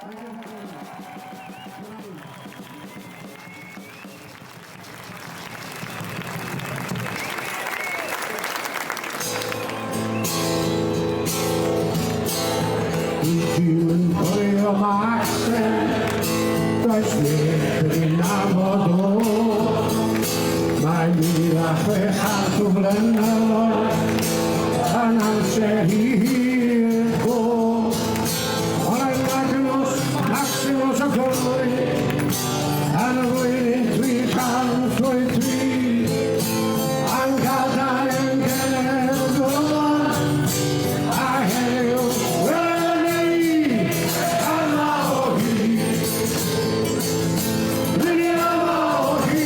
Idziemy twoją masę, ktoś mnie nawodą. Majmira pechatu blenalo, a nam się hirko. Olaj nagnos, naksynos a glory, a nowy twój kan, twój twój. Angada engel dolor, a helio welei, Allahohi, Lili Allahohi.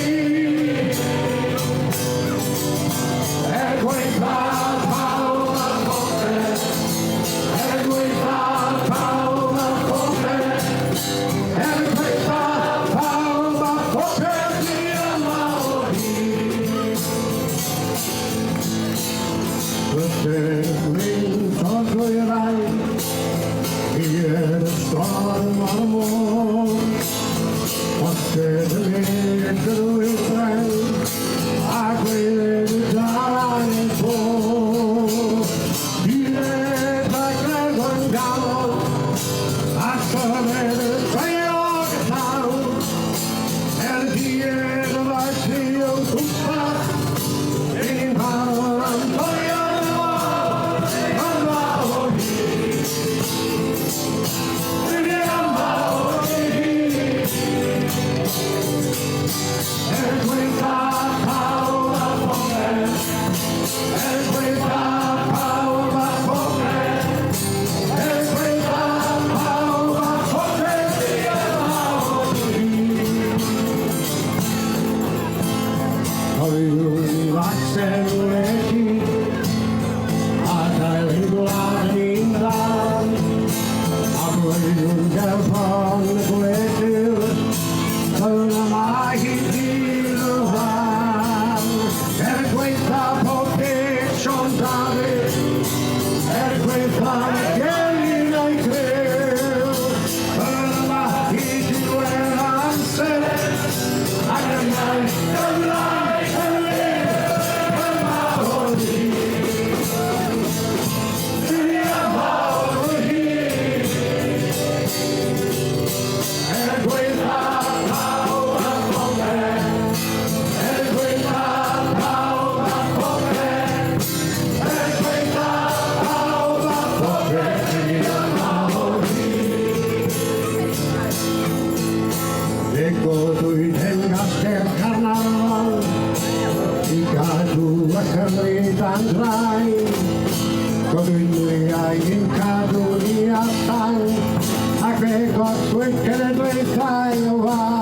Ag fe got swy'n cenedlaethau o